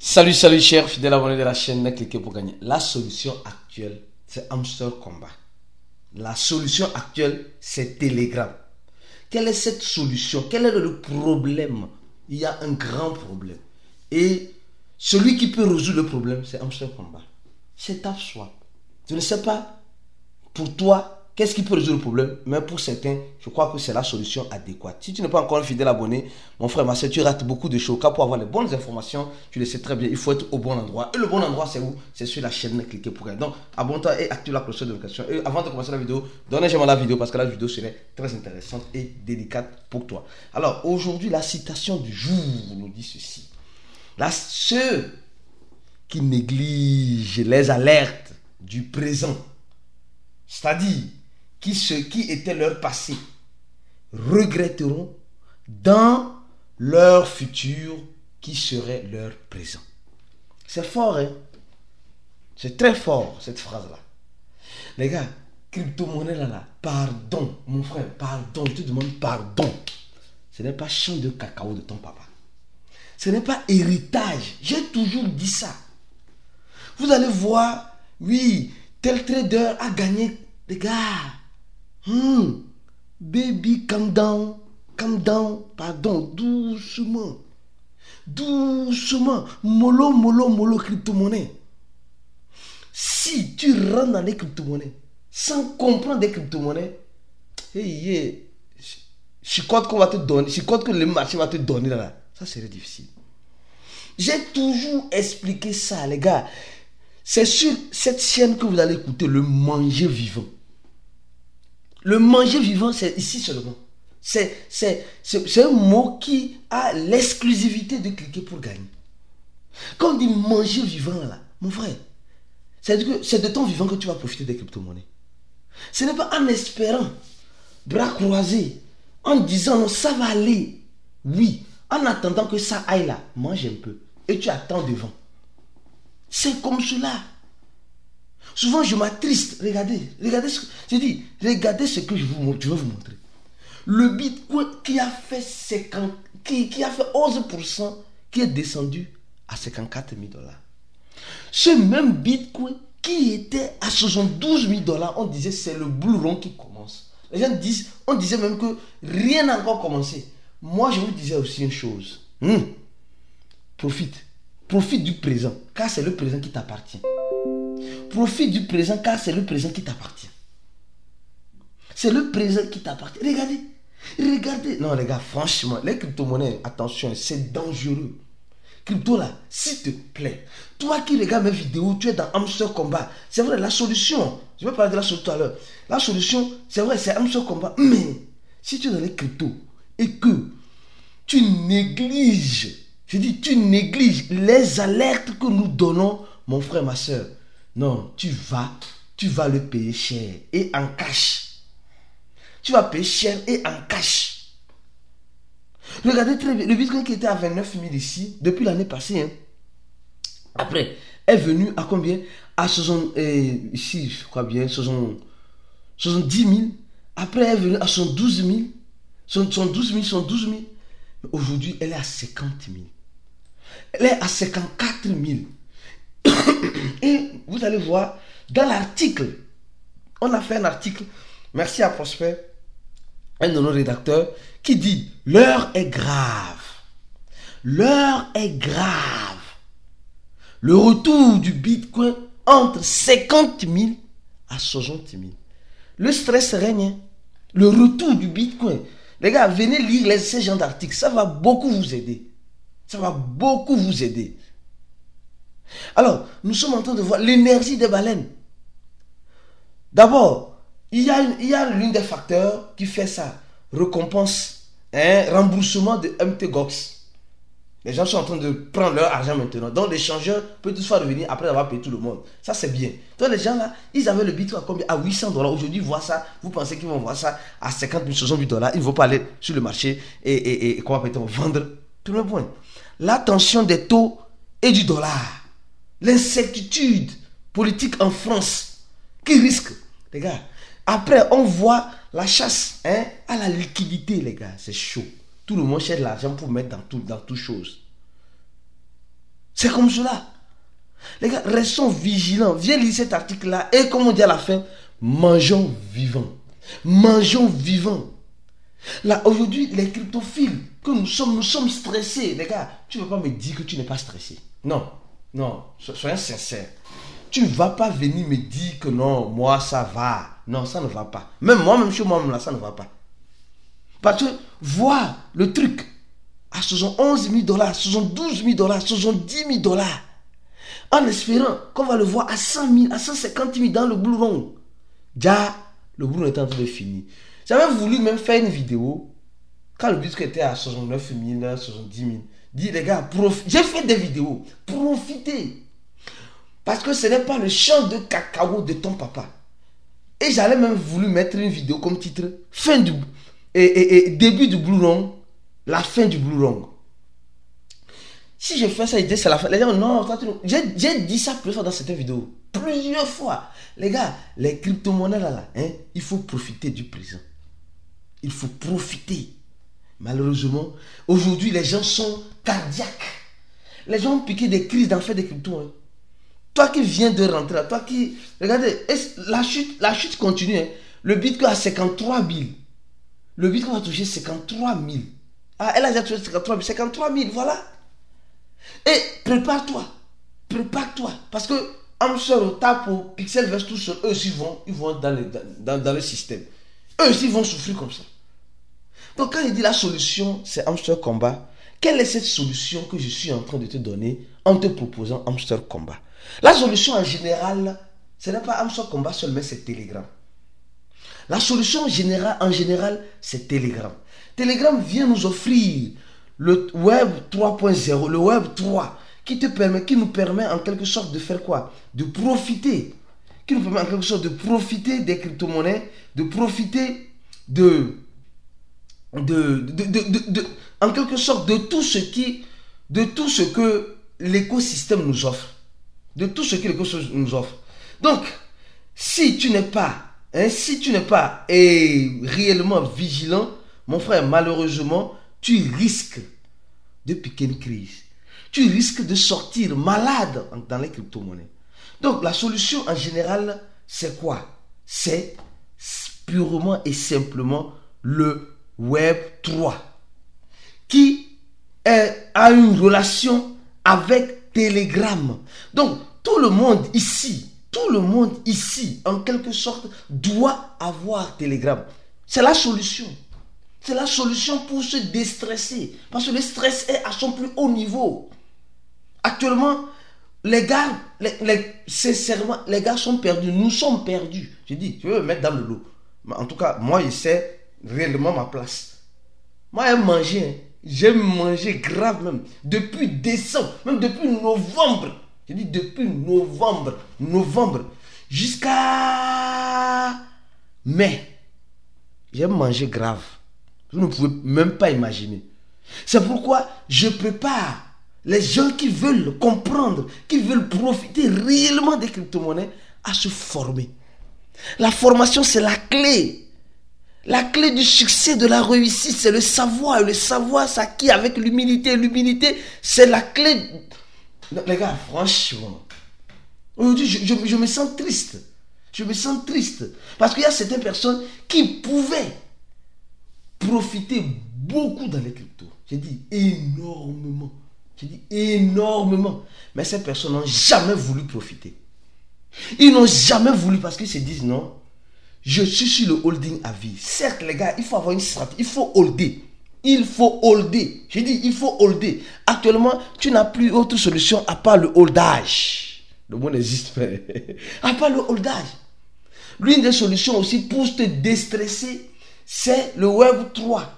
Salut, salut chers fidèles abonnés de la chaîne, cliquez pour gagner. La solution actuelle, c'est Hamster Combat. La solution actuelle, c'est Telegram. Quelle est cette solution? Quel est le problème? Il y a un grand problème. Et celui qui peut résoudre le problème, c'est Hamster Combat. C'est TapSwap. Je ne sais pas pour toi qu'est-ce qui peut résoudre le problème, mais pour certains, je crois que c'est la solution adéquate. Si tu n'es pas encore un fidèle abonné, mon frère, ma soeur, tu rates beaucoup de choses. Car pour avoir les bonnes informations, tu le sais très bien, il faut être au bon endroit. Et le bon endroit, c'est où? C'est sur la chaîne, cliquez pour gagner. Donc, abonne-toi et active la cloche de notification. Et avant de commencer la vidéo, donne un j'aime à la vidéo parce que la vidéo serait très intéressante et délicate pour toi. Alors, aujourd'hui, la citation du jour nous dit ceci. Là, ceux qui négligent les alertes du présent, c'est-à-dire qui était leur passé, regretteront dans leur futur qui serait leur présent. C'est fort, hein? C'est très fort, cette phrase-là. Les gars, crypto-monnaie là, pardon, mon frère, pardon, je te demande pardon. Ce n'est pas champ de cacao de ton papa. Ce n'est pas héritage. J'ai toujours dit ça. Vous allez voir, oui, tel trader a gagné. Les gars, baby, calm down, pardon, doucement, mollo, crypto-monnaie. Si tu rentres dans les crypto-monnaies sans comprendre des crypto-monnaies, chicote qu'on va te donner, chicote que le marché va te donner là, ça serait difficile. J'ai toujours expliqué ça, les gars. C'est sur cette chaîne que vous allez écouter le manger vivant. Le manger vivant, c'est ici seulement. C'est un mot qui a l'exclusivité de cliquer pour gagner. Quand on dit manger vivant, là, mon frère, c'est de ton vivant que tu vas profiter des crypto-monnaies. Ce n'est pas en espérant, bras croisés, en disant non, ça va aller. Oui, en attendant que ça aille là, mange un peu. Et tu attends devant. C'est comme cela. Souvent, je m'attriste. Regardez ce que je veux vous montrer. Le Bitcoin qui a fait 11%, qui est descendu à 54 000 $. Ce même Bitcoin qui était à 72 000 $, on disait c'est le bull run qui commence. Les gens disent, on disait même que rien n'a encore commencé. Moi, je vous disais aussi une chose. Profite du présent, car c'est le présent qui t'appartient. Profite du présent, car c'est le présent qui t'appartient. C'est le présent qui t'appartient. Regardez. Non, les gars, franchement, les crypto-monnaies, attention, c'est dangereux. Crypto là, s'il te plaît. Toi qui regardes mes vidéos, tu es dans Hamster Combat. C'est vrai, la solution, je vais parler de la solution tout à l'heure. La solution, c'est vrai, c'est Hamster Combat. Mais, si tu es dans les cryptos et que tu négliges, tu négliges les alertes que nous donnons, mon frère, ma soeur. Non, tu vas le payer cher et en cash. Tu vas payer cher et en cash. Regardez très bien, le Bitcoin qui était à 29 000 ici, depuis l'année passée, hein. Après, est venu à combien? À 60, ici, je crois bien, 70 000. Après, elle est venue à 72 000. 72 000. Aujourd'hui, elle est à 50 000. Elle est à 54 000. Et vous allez voir, dans l'article, on a fait un article, merci à Prosper, un de nos rédacteurs, qui dit, l'heure est grave. L'heure est grave. Le retour du Bitcoin entre 50 000 à 60 000. Le stress règne. Le retour du Bitcoin. Les gars, venez lire ces genres d'articles. Ça va beaucoup vous aider. Alors, nous sommes en train de voir l'énergie des baleines. D'abord, il y a l'un des facteurs qui fait ça. Récompense, remboursement de MTGOX. Les gens sont en train de prendre leur argent maintenant. Donc, l'échangeur peut toutefois revenir après avoir payé tout le monde. Ça, c'est bien. Donc, les gens là, ils avaient le Bitcoin à combien? À 800 $. Aujourd'hui, ils voient ça. Vous pensez qu'ils vont voir ça à 50 000, 60 000 $. Ils ne vont pas aller sur le marché et comment peut-on vendre tout le point. La tension des taux et du dollar. L'incertitude politique en France qui risque, les gars. Après, on voit la chasse à la liquidité, les gars. C'est chaud. Tout le monde cherche de l'argent pour mettre dans toute chose. C'est comme cela. Les gars, restons vigilants. Viens lire cet article-là. Et comme on dit à la fin, mangeons vivants. Mangeons vivants. Là, aujourd'hui, les cryptophiles, que nous sommes stressés. Les gars, tu ne veux pas me dire que tu n'es pas stressé. Non, non, soyons sincères. Tu ne vas pas venir me dire que non, moi ça va. Non, ça ne va pas. Même moi-même chez moi-même là, ça ne va pas. Parce que, voir le truc à 71 000 $, 72 000 $, 70 000 $, en espérant qu'on va le voir à 100 000, à 150 000 dans le Blue Run. Déjà, le Blue Run est en train de finir. J'avais voulu même faire une vidéo quand le Bitcoin était à 69 000, 70 000. Dis les gars, j'ai fait des vidéos. Profitez. Parce que ce n'est pas le champ de cacao de ton papa. Et j'allais même voulu mettre une vidéo comme titre fin du début du Blue Run, la fin du Blue Run. Si je fais ça, c'est la fin. Les gens, non, j'ai dit ça plusieurs fois dans cette vidéo. Plusieurs fois. Les gars, les crypto-monnaies là, hein, il faut profiter du présent. Il faut profiter. Malheureusement, aujourd'hui, les gens sont cardiaques. Les gens ont piqué des crises d'en faire des cryptos. Hein. Toi qui viens de rentrer là, toi qui... Regardez, la chute continue. Hein. Le Bitcoin à 53 000. Le Bitcoin va toucher 53 000. Ah, elle a déjà touché 53 000. 53 000, voilà. Et prépare-toi. Prépare-toi. Parce que Hamster, Tapo, Pixelverse, tout seul, eux aussi ils vont dans le système. Eux aussi vont souffrir comme ça. Donc quand il dit la solution, c'est Hamster Combat, quelle est cette solution que je suis en train de te donner en te proposant Hamster Combat? La solution en général, ce n'est pas Hamster Combat seul, mais c'est Telegram. La solution en général, c'est Telegram. Telegram vient nous offrir le Web 3.0, le Web 3, qui nous permet en quelque sorte de faire quoi? De profiter. Qui nous permet en quelque sorte de profiter des crypto-monnaies, de profiter en quelque sorte de tout ce que l'écosystème nous offre. De tout ce que l'écosystème nous offre. Donc, si tu n'es pas réellement vigilant, mon frère, malheureusement, tu risques de piquer une crise. Tu risques de sortir malade dans les crypto-monnaies. Donc, la solution en général, c'est quoi? C'est purement et simplement le Web 3 qui a une relation avec Telegram. Donc, tout le monde ici, en quelque sorte, doit avoir Telegram. C'est la solution. C'est la solution pour se déstresser. Parce que le stress est à son plus haut niveau. Actuellement, les gars, sincèrement, les gars sont perdus. Nous sommes perdus. Je dis, je veux me mettre dans le lot. Mais en tout cas, moi, je sais réellement ma place. Moi, j'ai mangé grave même. Depuis décembre, même depuis novembre. Je dis depuis novembre jusqu'à mai. J'ai mangé grave. Vous ne pouvez même pas imaginer. C'est pourquoi je prépare les gens qui veulent comprendre, qui veulent profiter réellement des crypto-monnaies à se former. La formation, c'est la clé. La clé du succès, de la réussite, c'est le savoir. Le savoir s'acquiert avec l'humilité. L'humilité, c'est la clé. Les gars, franchement, aujourd'hui, je me sens triste. Je me sens triste. Parce qu'il y a certaines personnes qui pouvaient profiter beaucoup dans les cryptos. J'ai dit énormément. Mais ces personnes n'ont jamais voulu profiter. Ils n'ont jamais voulu parce qu'ils se disent non, je suis sur le holding à vie. Certes, les gars, il faut avoir une stratégie. Il faut holder. J'ai dit, il faut holder. Actuellement, tu n'as plus autre solution à part le holdage. Le mot n'existe pas. À part le holdage. L'une des solutions aussi pour te déstresser, c'est le Web 3.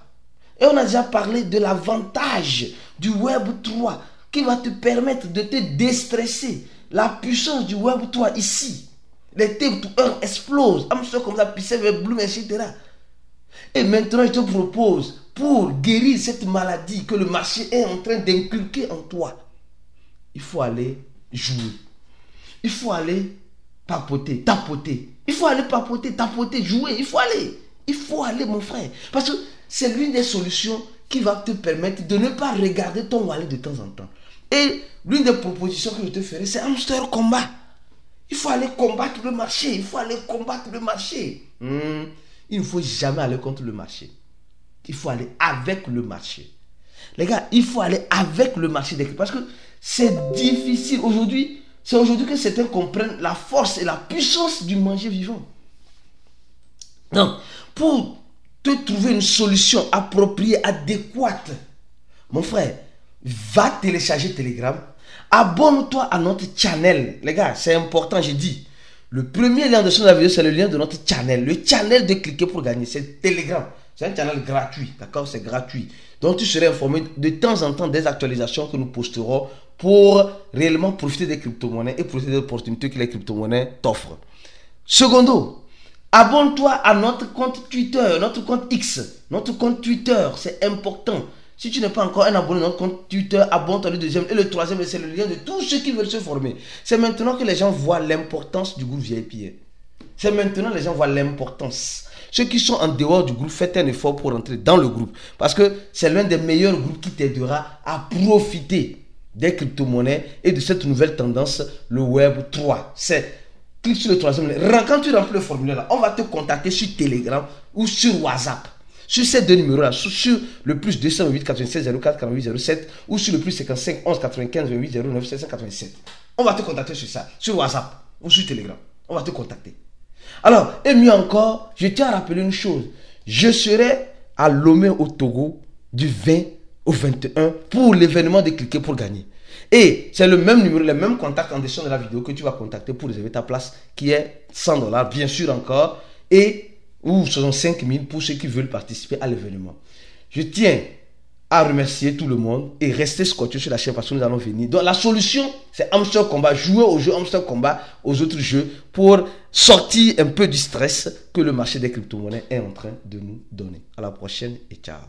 Et on a déjà parlé de l'avantage du Web 3 qui va te permettre de te déstresser. La puissance du Web 3 ici. Les tape to earn explosent. Comme ça, Pixel, Bloom, etc. Et maintenant, je te propose, pour guérir cette maladie que le marché est en train d'inculquer en toi, il faut aller jouer. Il faut aller tapoter. Il faut aller tapoter, jouer. Il faut aller, mon frère. Parce que c'est l'une des solutions qui va te permettre de ne pas regarder ton wallet de temps en temps. Et l'une des propositions que je te ferai, c'est hamster combat. Il faut aller combattre le marché. Il faut aller combattre le marché. Il ne faut jamais aller contre le marché. Il faut aller avec le marché. Les gars, il faut aller avec le marché des cryptos. Parce que c'est difficile. Aujourd'hui, c'est aujourd'hui que certains comprennent la force et la puissance du manger vivant. Donc, pour te trouver une solution appropriée, adéquate, mon frère, va télécharger Telegram. Abonne-toi à notre channel. Les gars, c'est important, j'ai dit. Le premier lien de la vidéo, c'est le lien de notre channel. Le channel de Cliquer pour gagner, c'est Telegram. C'est un channel gratuit, d'accord? C'est gratuit. Donc, tu serais informé de temps en temps des actualisations que nous posterons pour réellement profiter des crypto-monnaies et profiter des opportunités que les crypto-monnaies t'offrent. Secondo, abonne-toi à notre compte Twitter, notre compte X, notre compte Twitter, c'est important. Si tu n'es pas encore un abonné à notre compte Twitter, abonne-toi le deuxième. Et le troisième, c'est le lien de tous ceux qui veulent se former. C'est maintenant que les gens voient l'importance du groupe VIP. C'est maintenant que les gens voient l'importance. Ceux qui sont en dehors du groupe, faites un effort pour entrer dans le groupe. Parce que c'est l'un des meilleurs groupes qui t'aidera à profiter des crypto-monnaies et de cette nouvelle tendance, le Web 3. Clique sur le troisième lien. Quand tu remplis le formulaire là, on va te contacter sur Telegram ou sur WhatsApp. Sur ces deux numéros là, sur le plus 208 96 04 48 07 ou sur le plus 55 11 95 28 09 787. On va te contacter sur ça, sur WhatsApp ou sur Telegram. On va te contacter. Alors, et mieux encore, je tiens à rappeler une chose. Je serai à Lomé au Togo du 20 au 21 pour l'événement de Cliquer pour gagner. Et c'est le même numéro, le même contact en description de la vidéo que tu vas contacter pour réserver ta place qui est $100, bien sûr encore. Et ou 65 000 pour ceux qui veulent participer à l'événement. Je tiens à remercier tout le monde et rester scotché sur la chaîne parce que nous allons venir. Donc la solution, c'est Hamster Combat. Jouer au jeu Hamster Combat, aux autres jeux pour sortir un peu du stress que le marché des crypto-monnaies est en train de nous donner. À la prochaine et ciao.